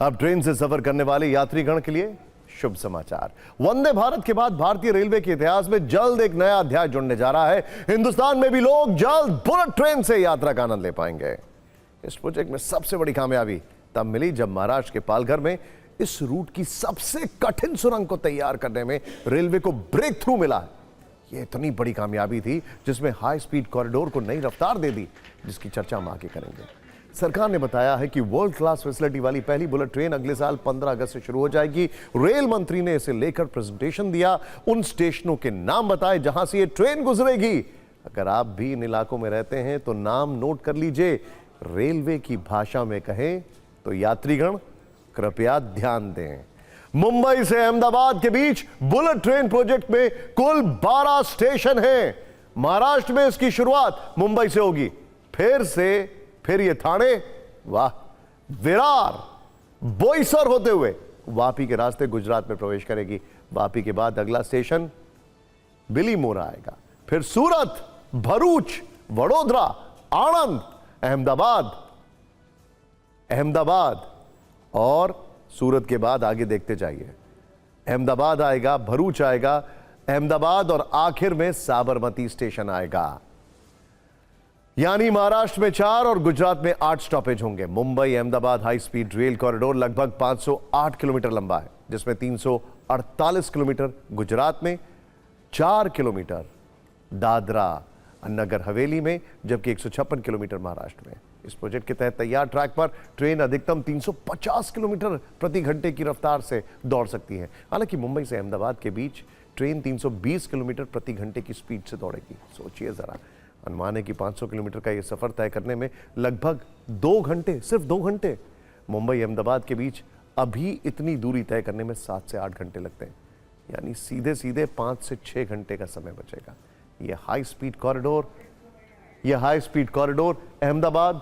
अब ट्रेन से सफर करने वाले यात्रीगण के लिए शुभ समाचार। वंदे भारत के बाद भारतीय रेलवे के इतिहास में जल्द एक नया अध्याय जुड़ने जा रहा है। हिंदुस्तान में भी लोग जल्द बुलेट ट्रेन से यात्रा का आनंद ले पाएंगे। इस प्रोजेक्ट में सबसे बड़ी कामयाबी तब मिली जब महाराष्ट्र के पालघर में इस रूट की सबसे कठिन सुरंग को तैयार करने में रेलवे को ब्रेक थ्रू मिला। यह इतनी बड़ी कामयाबी थी जिसमें हाई स्पीड कॉरिडोर को नई रफ्तार दे दी, जिसकी चर्चा हम आगे करेंगे। सरकार ने बताया है कि वर्ल्ड क्लास फैसिलिटी वाली पहली बुलेट ट्रेन अगले साल 15 अगस्त से शुरू हो जाएगी। रेल मंत्री ने इसे लेकर प्रेजेंटेशन दिया, उन स्टेशनों के नाम बताए जहां से ये ट्रेन गुजरेगी। अगर आप भी इन इलाकों में रहते हैं तो नाम नोट कर लीजिए। रेलवे की भाषा में कहें तो यात्रीगण कृपया ध्यान दें। मुंबई से अहमदाबाद के बीच बुलेट ट्रेन प्रोजेक्ट में कुल 12 स्टेशन हैं। महाराष्ट्र में इसकी शुरुआत मुंबई से होगी, फिर ये ठाणे, वाह, विरार, बोईसर होते हुए वापी के रास्ते गुजरात में प्रवेश करेगी। वापी के बाद अगला स्टेशन बिलीमोरा आएगा, फिर सूरत, भरूच, वडोदरा, आणंद, अहमदाबाद और सूरत के बाद आगे देखते जाइए। अहमदाबाद आएगा, भरूच आएगा, अहमदाबाद और आखिर में साबरमती स्टेशन आएगा। यानी महाराष्ट्र में 4 और गुजरात में 8 स्टॉपेज होंगे। Mumbai Ahmedabad high speed rail corridor लगभग 508 किलोमीटर लंबा है, जिसमें 348 किलोमीटर गुजरात में, 4 किलोमीटर दादरा नगर हवेली में, जबकि 156 किलोमीटर महाराष्ट्र में। इस प्रोजेक्ट के तहत तैयार ट्रैक पर ट्रेन अधिकतम 350 किलोमीटर प्रति घंटे की रफ्तार से दौड़ सकती है। हालांकि मुंबई से अहमदाबाद के बीच ट्रेन 320 किलोमीटर प्रति घंटे की स्पीड से दौड़ेगी। सोचिए जरा, अनुमान है कि 500 किलोमीटर का यह सफर तय करने में लगभग 2 घंटे, सिर्फ 2 घंटे। मुंबई अहमदाबाद के बीच अभी इतनी दूरी तय करने में 7 से 8 घंटे लगते हैं, यानी सीधे सीधे 5 से 6 घंटे का समय बचेगा। यह high speed corridor Ahmedabad,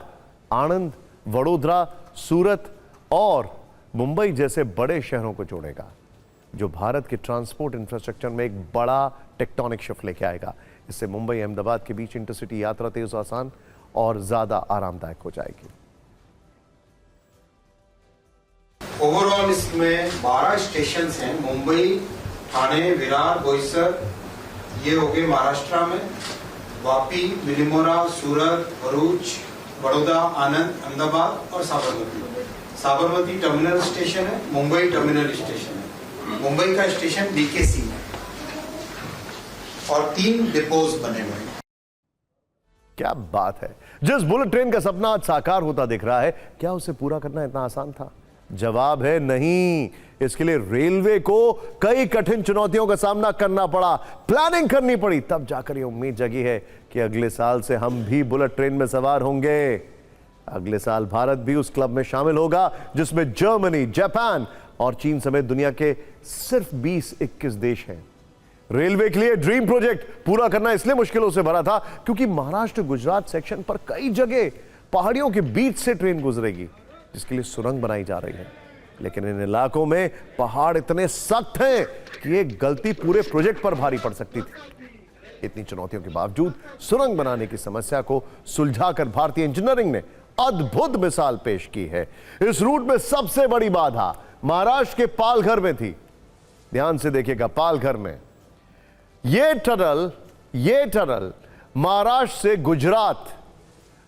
Anand, Vadodara, Surat और मुंबई जैसे बड़े शहरों को जोड़ेगा, जो भारत के ट्रांसपोर्ट इंफ्रास्ट्रक्चर में एक बड़ा टेक्टोनिक शिफ्ट लेके आएगा। इससे मुंबई अहमदाबाद के बीच इंटरसिटी यात्रा तेज, आसान और ज्यादा आरामदायक हो जाएगी। ओवरऑल इसमें 12 स्टेशन हैं। मुंबई, ठाणे, विरार, बोईसर, ये हो गए महाराष्ट्र में। वापी, बिलीमोरा, सूरत, भरूच, बड़ौदा, आनंद, अहमदाबाद और साबरमती टर्मिनल स्टेशन है। मुंबई टर्मिनल स्टेशन है। मुंबई का स्टेशन बीकेसी है और 3 डिपोज बने हुए हैं। क्या बात है। जिस बुलेट ट्रेन का सपना आज साकार होता दिख रहा है, क्या उसे पूरा करना इतना आसान था? जवाब है नहीं। इसके लिए रेलवे को कई कठिन चुनौतियों का सामना करना पड़ा, प्लानिंग करनी पड़ी, तब जाकर यह उम्मीद जगी है कि अगले साल से हम भी बुलेट ट्रेन में सवार होंगे। अगले साल भारत भी उस क्लब में शामिल होगा जिसमें जर्मनी, जापान और चीन समेत दुनिया के सिर्फ 20-21 देश हैं। रेलवे के लिए ड्रीम प्रोजेक्ट पूरा करना इसलिए मुश्किलों से भरा था क्योंकि महाराष्ट्र गुजरात सेक्शन पर कई जगह पहाड़ियों के बीच से ट्रेन गुजरेगी, जिसके लिए सुरंग बनाई जा रही है। लेकिन इन इलाकों में पहाड़ इतने सख्त हैं कि एक गलती पूरे प्रोजेक्ट पर भारी पड़ सकती थी। इतनी चुनौतियों के बावजूद सुरंग बनाने की समस्या को सुलझाकर भारतीय इंजीनियरिंग ने अद्भुत मिसाल पेश की है। इस रूट में सबसे बड़ी बाधा महाराष्ट्र के पालघर में थी। ध्यान से देखिएगा, पालघर में ये टनल महाराष्ट्र से गुजरात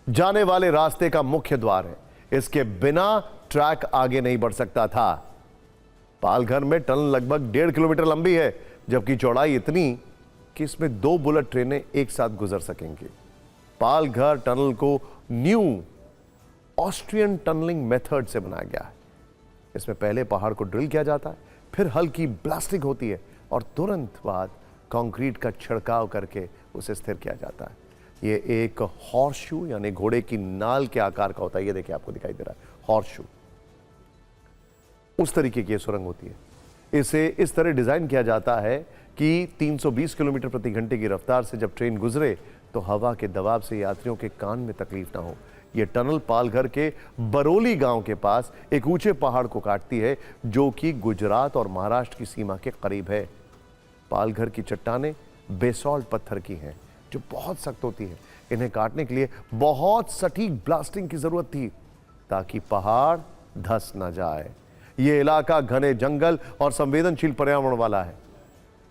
जाने वाले रास्ते का मुख्य द्वार है। इसके बिना ट्रैक आगे नहीं बढ़ सकता था। पालघर में टनल लगभग 1.5 किलोमीटर लंबी है, जबकि चौड़ाई इतनी कि इसमें 2 बुलेट ट्रेनें एक साथ गुजर सकेंगी। पालघर टनल को न्यू ऑस्ट्रियन टनलिंग मेथड से बनाया गया है। इसमें पहले पहाड़ को ड्रिल किया जाता है, फिर हल्की ब्लास्टिंग होती है और तुरंत बाद कंक्रीट का छिड़काव करके उसे स्थिर किया जाता है। ये एक हॉर्सशू यानी घोड़े की नाल के आकार का होता है। ये देखिए, आपको दिखाई दे रहा है हॉर्सशू, उस तरीके की सुरंग होती है। इसे इस तरह डिजाइन किया जाता है कि 320 किलोमीटर प्रति घंटे की रफ्तार से जब ट्रेन गुजरे तो हवा के दबाव से यात्रियों के कान में तकलीफ ना हो। यह टनल पालघर के बरोली गांव के पास एक ऊंचे पहाड़ को काटती है, जो कि गुजरात और महाराष्ट्र की सीमा के करीब है। पालघर की चट्टानें बेसॉल्ट पत्थर की हैं, जो बहुत सख्त होती है। इन्हें काटने के लिए बहुत सटीक ब्लास्टिंग की जरूरत थी ताकि पहाड़ धस न जाए। ये इलाका घने जंगल और संवेदनशील पर्यावरण वाला है।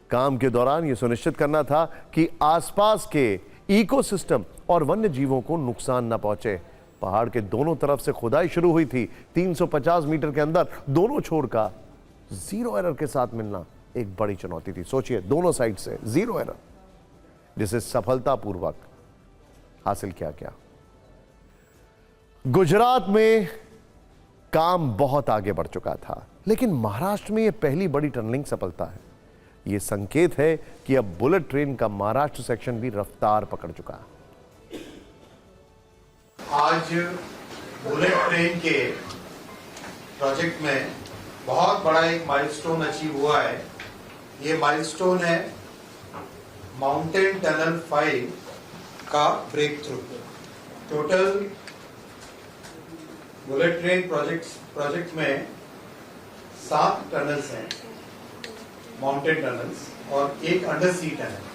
काम के दौरान यह सुनिश्चित करना था कि आसपास के इकोसिस्टम और वन्य जीवों को नुकसान न पहुंचे। पहाड़ के दोनों तरफ से खुदाई शुरू हुई थी। 350 मीटर के अंदर दोनों छोर का जीरो एरर के साथ मिलना एक बड़ी चुनौती थी। सोचिए, दोनों साइड से जीरो एरर, जिसे सफलतापूर्वक हासिल किया गया। गुजरात में काम बहुत आगे बढ़ चुका था, लेकिन महाराष्ट्र में यह पहली बड़ी टनलिंग सफलता है। यह संकेत है कि अब बुलेट ट्रेन का महाराष्ट्र सेक्शन भी रफ्तार पकड़ चुका है। आज बुलेट ट्रेन के प्रोजेक्ट में बहुत बड़ा एक माइलस्टोन अचीव हुआ है। ये माइलस्टोन है माउंटेन टनल 5 का breakthrough. Total bullet train project में 7 टनल्स हैं, माउंटेन टनल्स, और एक अंडर सी टनल।